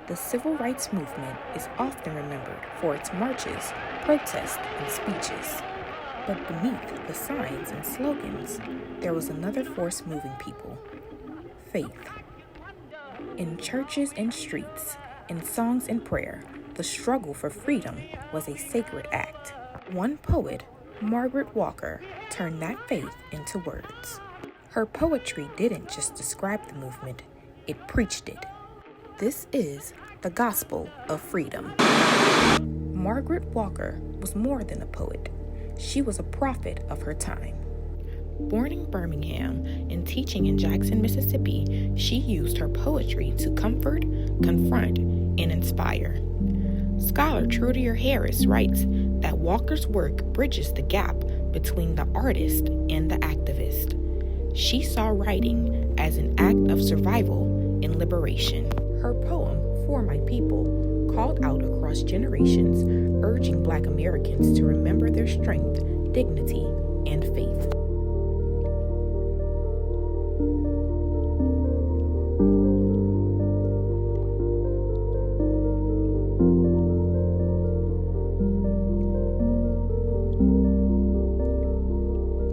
The civil rights movement is often remembered for its marches, protests, and speeches. But beneath the signs and slogans, there was another force moving people: faith. In churches and streets, in songs and prayer, the struggle for freedom was a sacred act. One poet, Margaret Walker, turned that faith into words. Her poetry didn't just describe the movement, it preached it. This is the gospel of freedom. Margaret Walker was more than a poet. She was a prophet of her time. Born in Birmingham and teaching in Jackson, Mississippi, she used her poetry to comfort, confront, and inspire. Scholar Trudier Harris writes that Walker's work bridges the gap between the artist and the activist. She saw writing as an act of survival and liberation. Her poem, For My People, called out across generations, urging Black Americans to remember their strength, dignity, and faith.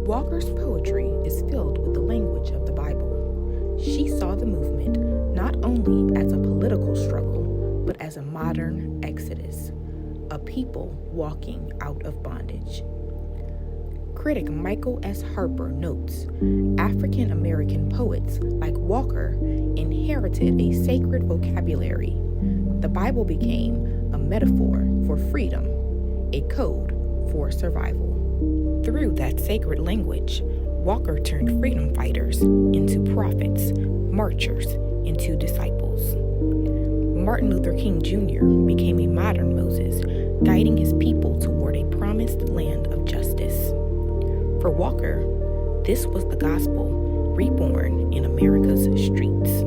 Walker's poetry is filled with the language of the Bible. She saw the movement not only as a political struggle, but as a modern exodus, a people walking out of bondage. Critic Michael S. Harper notes, African American poets like Walker inherited a sacred vocabulary. The Bible became a metaphor for freedom, a code for survival. Through that sacred language, Walker turned freedom fighters into prophets, marchers into disciples. Martin Luther King Jr. became a modern Moses, guiding his people toward a promised land of justice. For Walker, this was the gospel reborn in America's streets.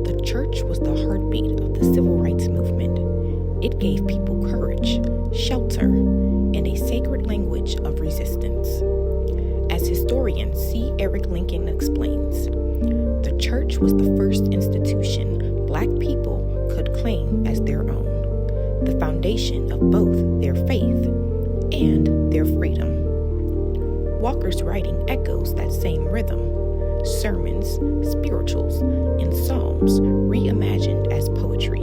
The church was the heartbeat of the civil rights movement. It gave people courage, shelter, and a sacred language of resistance. As historian C. Eric Lincoln explains, the church was the first institution Black people could claim as their own, the foundation of both their faith and their freedom. Walker's writing echoes that same rhythm: sermons, spirituals, and psalms reimagined as poetry.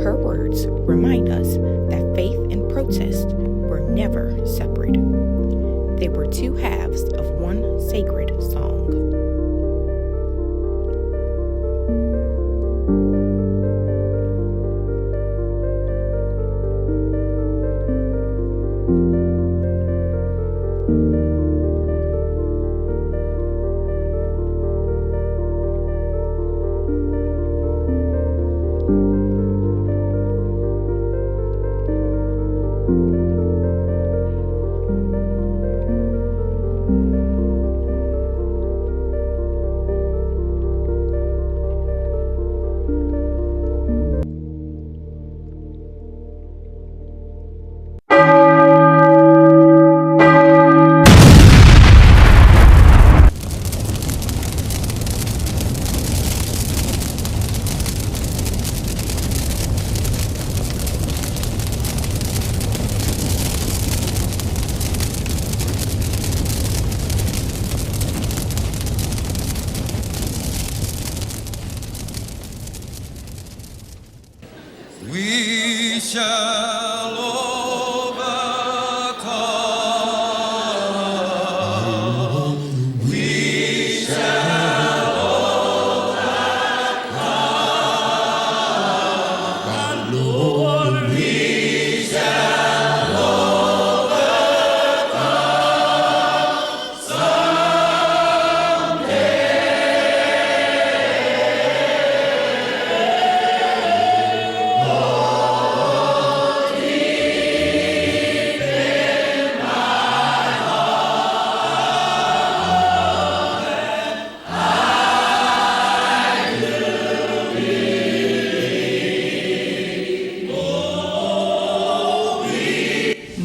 Her words remind us that faith and protest were never separate. They were two halves of one sacred song. We shall overcome. We shall overcome. Lord, we shall overcome someday.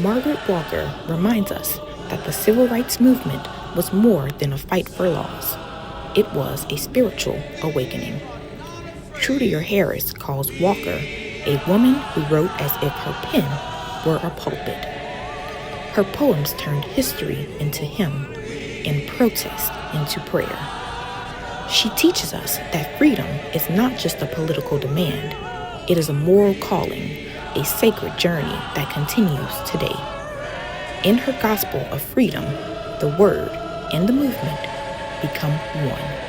Margaret Walker reminds us that the civil rights movement was more than a fight for laws. It was a spiritual awakening. Trudier Harris calls Walker a woman who wrote as if her pen were a pulpit. Her poems turned history into hymn and protest into prayer. She teaches us that freedom is not just a political demand, it is a moral calling, a sacred journey that continues today. In her gospel of freedom, the word and the movement become one.